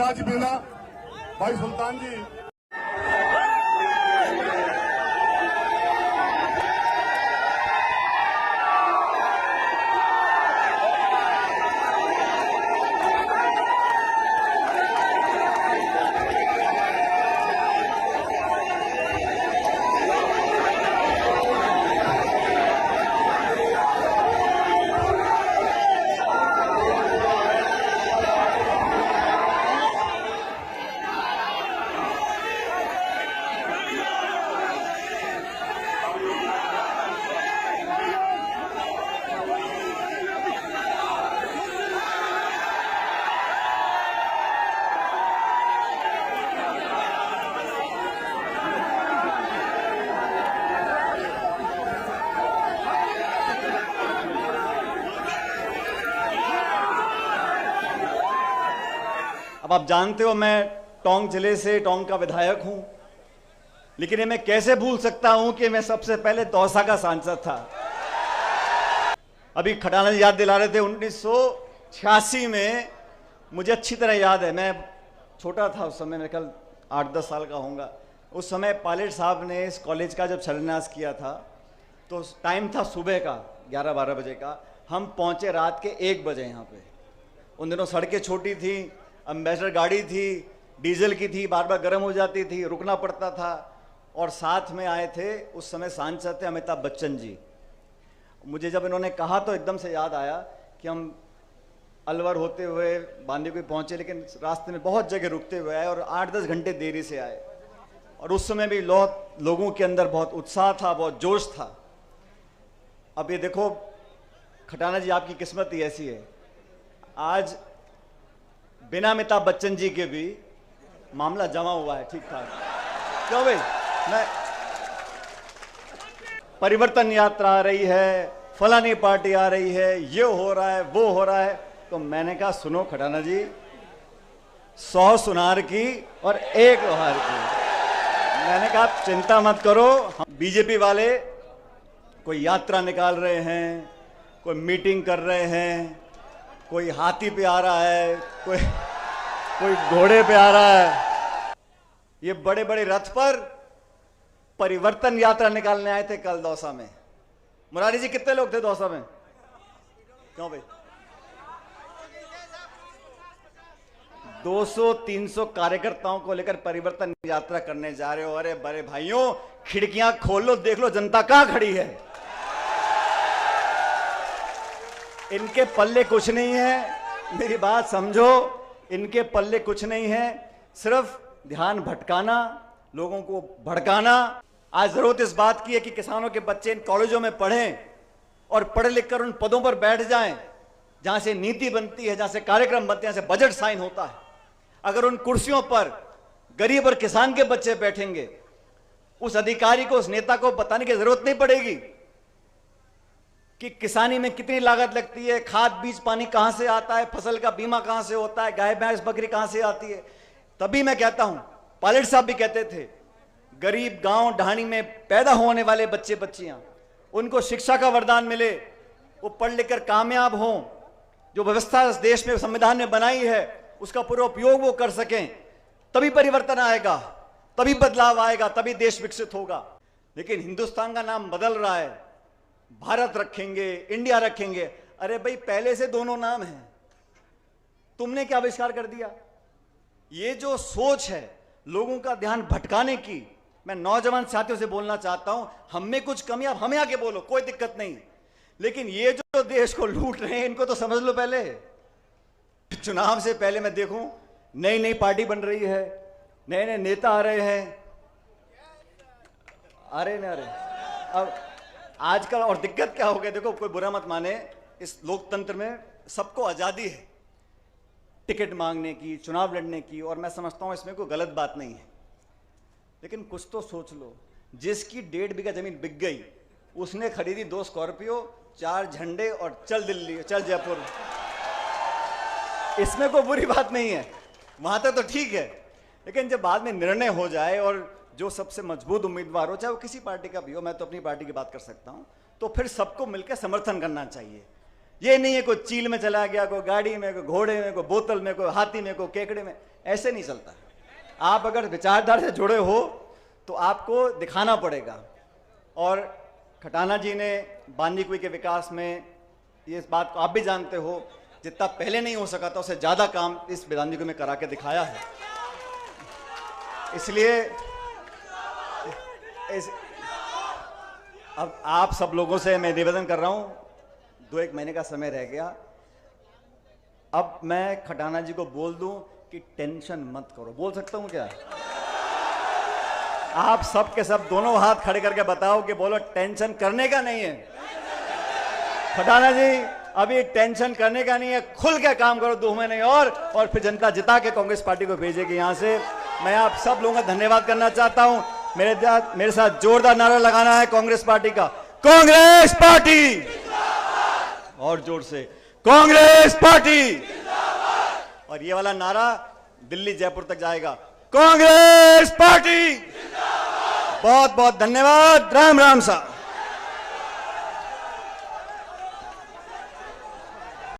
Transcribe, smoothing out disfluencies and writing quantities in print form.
सिराज मीणा, भाई सुल्तान जी। अब आप जानते हो मैं टोंक जिले से टोंक का विधायक हूं, लेकिन ये मैं कैसे भूल सकता हूं कि मैं सबसे पहले दौसा का सांसद था। अभी खटाना जी याद दिला रहे थे 1986 में, मुझे अच्छी तरह याद है, मैं छोटा था उस समय, मेरे ख्याल 8-10 साल का होऊंगा। उस समय पायलट साहब ने इस कॉलेज का जब शिलान्यास किया था तो टाइम था सुबह का 11-12 बजे का, हम पहुंचे रात के 1 बजे यहाँ पे। उन दिनों सड़कें छोटी थी, एम्बेसडर गाड़ी थी, डीजल की थी, बार बार गर्म हो जाती थी, रुकना पड़ता था। और साथ में आए थे उस समय सांसद थे अमिताभ बच्चन जी। मुझे जब इन्होंने कहा तो एकदम से याद आया कि हम अलवर होते हुए बांदीकुई पहुंचे, लेकिन रास्ते में बहुत जगह रुकते हुए आए और 8-10 घंटे देरी से आए। और उस समय भी लोगों के अंदर बहुत उत्साह था, बहुत जोश था। अब ये देखो खटाना जी, आपकी किस्मत ही ऐसी है, आज बिना अमिताभ बच्चन जी के भी मामला जमा हुआ है ठीक ठाक। क्यों भाई, मैं परिवर्तन यात्रा आ रही है, फलानी पार्टी आ रही है, ये हो रहा है, वो हो रहा है, तो मैंने कहा सुनो खटाना जी, 100 सुनार की और 1 लोहार की। मैंने कहा चिंता मत करो, हम बीजेपी वाले कोई यात्रा निकाल रहे हैं, कोई मीटिंग कर रहे हैं, कोई हाथी पे आ रहा है, कोई घोड़े पे आ रहा है, ये बड़े बड़े रथ पर परिवर्तन यात्रा निकालने आए थे कल दौसा में। मुरारी जी कितने लोग थे दौसा में? क्यों भाई, 200-300 कार्यकर्ताओं को लेकर परिवर्तन यात्रा करने जा रहे हो। अरे बड़े भाइयों, खिड़कियां खोल लो, देख लो जनता कहां खड़ी है। इनके पल्ले कुछ नहीं है, मेरी बात समझो, इनके पल्ले कुछ नहीं है, सिर्फ ध्यान भटकाना, लोगों को भड़काना। आज जरूरत इस बात की है कि किसानों के बच्चे इन कॉलेजों में पढ़ें और पढ़ लिख कर उन पदों पर बैठ जाएं जहां से नीति बनती है, जहां से कार्यक्रम बनते हैं, जहां से बजट साइन होता है। अगर उन कुर्सियों पर गरीब और किसान के बच्चे बैठेंगे, उस अधिकारी को, उस नेता को बताने की जरूरत नहीं पड़ेगी कि किसानी में कितनी लागत लगती है, खाद बीज पानी कहां से आता है, फसल का बीमा कहां से होता है, गाय भैंस बकरी कहां से आती है। तभी मैं कहता हूं, पायलट साहब भी कहते थे, गरीब गांव ढाणी में पैदा होने वाले बच्चे बच्चियां, उनको शिक्षा का वरदान मिले, वो पढ़ लिख कर कामयाब हों, जो व्यवस्था इस देश में संविधान ने बनाई है उसका पूरा उपयोग वो कर सकें, तभी परिवर्तन आएगा, तभी बदलाव आएगा, तभी देश विकसित होगा। लेकिन हिंदुस्तान का नाम बदल रहा है, भारत रखेंगे, इंडिया रखेंगे। अरे भाई, पहले से दोनों नाम हैं, तुमने क्या आविष्कार कर दिया? ये जो सोच है लोगों का ध्यान भटकाने की, मैं नौजवान साथियों से बोलना चाहता हूं, हम में कुछ कमी, आप हमें आके बोलो, कोई दिक्कत नहीं, लेकिन ये जो देश को लूट रहे हैं इनको तो समझ लो। पहले चुनाव से पहले मैं देखूं, नई नई पार्टी बन रही है, नए नए नेता आ रहे हैं, अरे न अरे। अब आजकल और दिक्कत क्या हो गया, देखो कोई बुरा मत माने, इस लोकतंत्र में सबको आजादी है टिकट मांगने की, चुनाव लड़ने की, और मैं समझता हूं इसमें कोई गलत बात नहीं है। लेकिन कुछ तो सोच लो, जिसकी 1.5 बीघा जमीन बिक गई, उसने खरीदी 2 स्कॉर्पियो, 4 झंडे और चल दिल्ली, चल जयपुर। इसमें कोई बुरी बात नहीं है, वहां तक तो ठीक है। लेकिन जब बाद में निर्णय हो जाए और जो सबसे मजबूत उम्मीदवार हो, चाहे वो किसी पार्टी का भी हो, मैं तो अपनी पार्टी की बात कर सकता हूं, तो फिर सबको मिलकर समर्थन करना चाहिए। ये नहीं है कोई चील में चला गया, कोई गाड़ी में, कोई घोड़े में, कोई बोतल में, कोई हाथी में, कोई केकड़े में, ऐसे नहीं चलता। आप अगर विचारधारा से जुड़े हो तो आपको दिखाना पड़ेगा। और खटाना जी ने बांदीकुई के विकास में, ये इस बात को आप भी जानते हो, जितना पहले नहीं हो सका था उससे ज्यादा काम इस बांदीकुई में करा के दिखाया है। इसलिए अब आप सब लोगों से मैं निवेदन कर रहा हूं, 2-1 महीने का समय रह गया, अब मैं खटाना जी को बोल दूं कि टेंशन मत करो। बोल सकता हूं क्या? आप सब के सब दोनों हाथ खड़े करके बताओ कि बोलो टेंशन करने का नहीं है। खटाना जी अभी टेंशन करने का नहीं है, खुल के काम करो 2 महीने और फिर जनता जिता के कांग्रेस पार्टी को भेजेगी यहां से। मैं आप सब लोगों का धन्यवाद करना चाहता हूं। मेरे साथ जोरदार नारा लगाना है कांग्रेस पार्टी का, कांग्रेस पार्टी, और जोर से कांग्रेस पार्टी। और ये वाला नारा दिल्ली जयपुर तक जाएगा, कांग्रेस पार्टी। बहुत बहुत धन्यवाद। राम राम साहब।